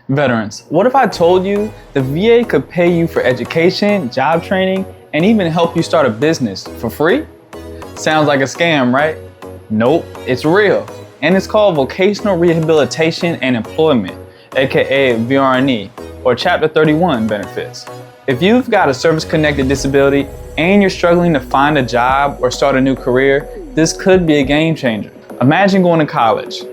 Veterans, what if I told you the VA could pay you for education, job training, and even help you start a business for free? Sounds like a scam, right? Nope, it's real. And it's called Vocational Rehabilitation and Employment, aka VR&E, or Chapter 31 benefits. If you've got a service-connected disability and you're struggling to find a job or start a new career, this could be a game changer. Imagine going to college,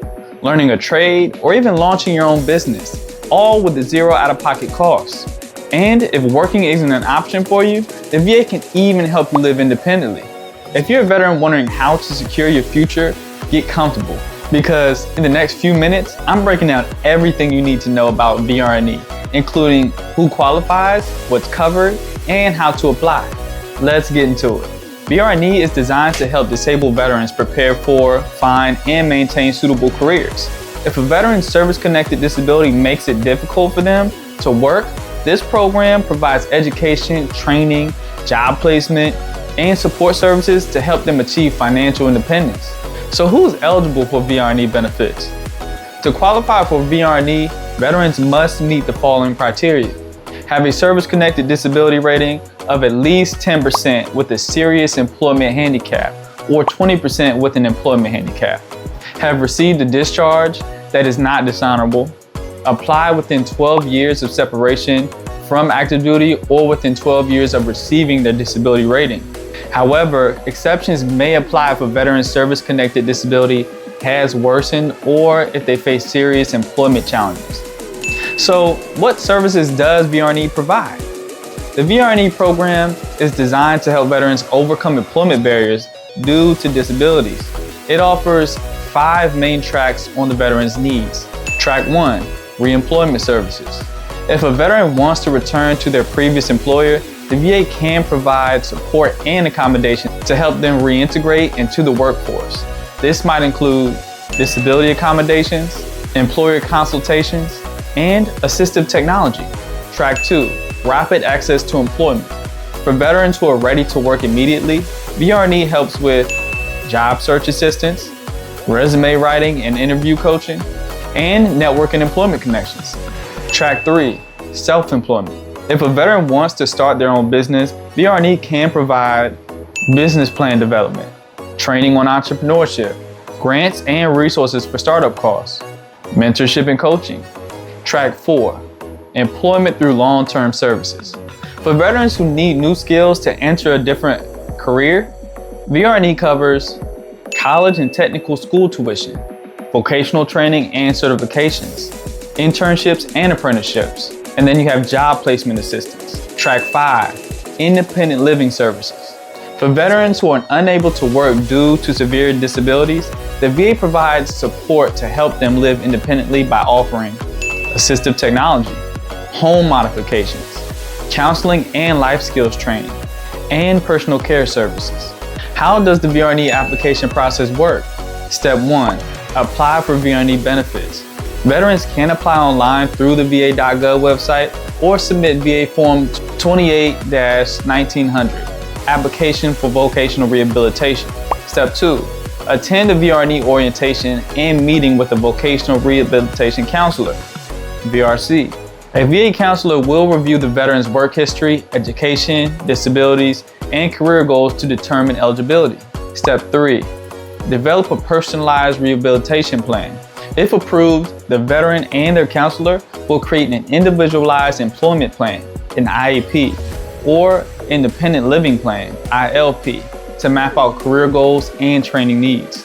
learning a trade, or even launching your own business, all with zero out-of-pocket costs. And if working isn't an option for you, the VA can even help you live independently. If you're a veteran wondering how to secure your future, get comfortable, because in the next few minutes, I'm breaking down everything you need to know about VR&E, including who qualifies, what's covered, and how to apply. Let's get into it. VR&E is designed to help disabled veterans prepare for, find, and maintain suitable careers. If a veteran's service-connected disability makes it difficult for them to work, this program provides education, training, job placement, and support services to help them achieve financial independence. So who is eligible for VR&E benefits? To qualify for VR&E, veterans must meet the following criteria: have a service-connected disability rating of at least 10% with a serious employment handicap or 20% with an employment handicap, have received a discharge that is not dishonorable, apply within 12 years of separation from active duty or within 12 years of receiving their disability rating. However, exceptions may apply if a veteran's service-connected disability has worsened or if they face serious employment challenges. So, what services does VR&E provide? The VR&E program is designed to help veterans overcome employment barriers due to disabilities. It offers 5 main tracks on the veteran's needs. Track 1, reemployment services. If a veteran wants to return to their previous employer, the VA can provide support and accommodation to help them reintegrate into the workforce. This might include disability accommodations, employer consultations, and assistive technology. Track 2, rapid access to employment. For veterans who are ready to work immediately, VR&E helps with job search assistance, resume writing and interview coaching, and network and employment connections. Track 3, self-employment. If a veteran wants to start their own business, VR&E can provide business plan development, training on entrepreneurship, grants and resources for startup costs, mentorship and coaching. Track 4, employment through long-term services. For veterans who need new skills to enter a different career, VR&E covers college and technical school tuition, vocational training and certifications, internships and apprenticeships, and then you have job placement assistance. Track 5, independent living services. For veterans who are unable to work due to severe disabilities, the VA provides support to help them live independently by offering assistive technology, home modifications, counseling and life skills training, and personal care services. How does the VR&E application process work? Step 1, apply for VR&E benefits. Veterans can apply online through the Va.gov website or submit VA Form 28-1900, application for vocational rehabilitation. Step 2, attend a VR&E orientation and meeting with a vocational rehabilitation counselor, VRC. A VA counselor will review the veteran's work history, education, disabilities, and career goals to determine eligibility. Step 3, develop a personalized rehabilitation plan. If approved, the veteran and their counselor will create an individualized employment plan, an IEP, or independent living plan, ILP, to map out career goals and training needs.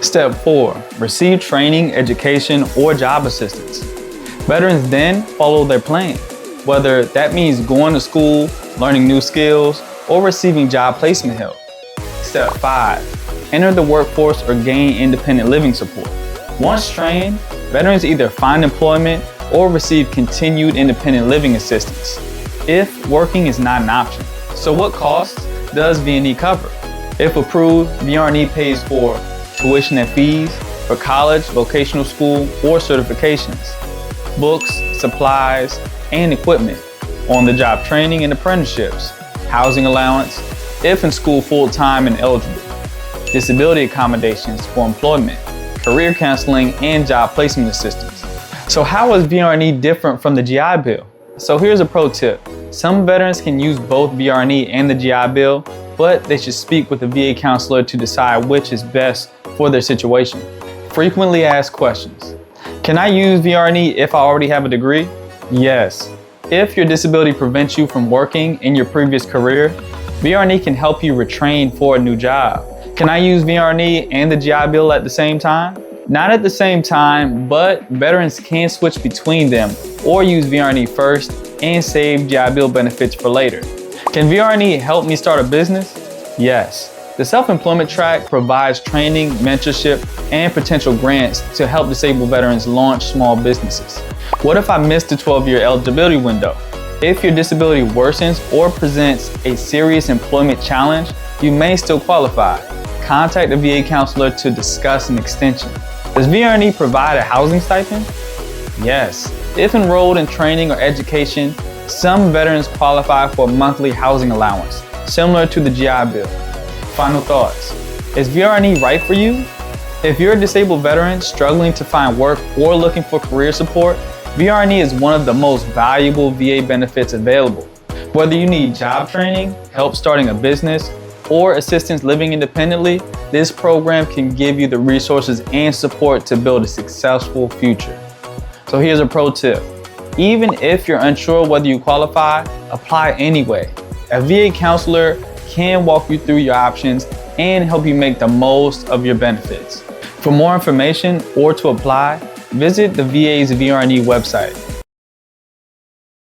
Step 4, receive training, education, or job assistance. Veterans then follow their plan, whether that means going to school, learning new skills, or receiving job placement help. Step 5, enter the workforce or gain independent living support. Once trained, veterans either find employment or receive continued independent living assistance if working is not an option. So what costs does V&E cover? If approved, VR&E pays for tuition and fees for college, vocational school, or certifications, books, supplies, and equipment, on-the-job training and apprenticeships, housing allowance, if in school full-time and eligible, disability accommodations for employment, career counseling, and job placement assistance. So how is VR&E different from the GI Bill? So here's a pro tip. Some veterans can use both VR&E and the GI Bill, but they should speak with a VA counselor to decide which is best for their situation. Frequently asked questions. Can I use VR&E if I already have a degree? Yes. If your disability prevents you from working in your previous career, VR&E can help you retrain for a new job. Can I use VR&E and the GI Bill at the same time? Not at the same time, but veterans can switch between them or use VR&E first and save GI Bill benefits for later. Can VR&E help me start a business? Yes. The self-employment track provides training, mentorship, and potential grants to help disabled veterans launch small businesses. What if I missed the 12-year eligibility window? If your disability worsens or presents a serious employment challenge, you may still qualify. Contact a VA counselor to discuss an extension. Does VR&E provide a housing stipend? Yes. If enrolled in training or education, some veterans qualify for a monthly housing allowance, similar to the GI Bill. Final thoughts. Is VR&E right for you? If you're a disabled veteran struggling to find work or looking for career support, VR&E is one of the most valuable VA benefits available. Whether you need job training, help starting a business, or assistance living independently, this program can give you the resources and support to build a successful future. So here's a pro tip. Even if you're unsure whether you qualify, apply anyway. A VA counselor can walk you through your options and help you make the most of your benefits. For more information or to apply, visit the VA's VR&E website.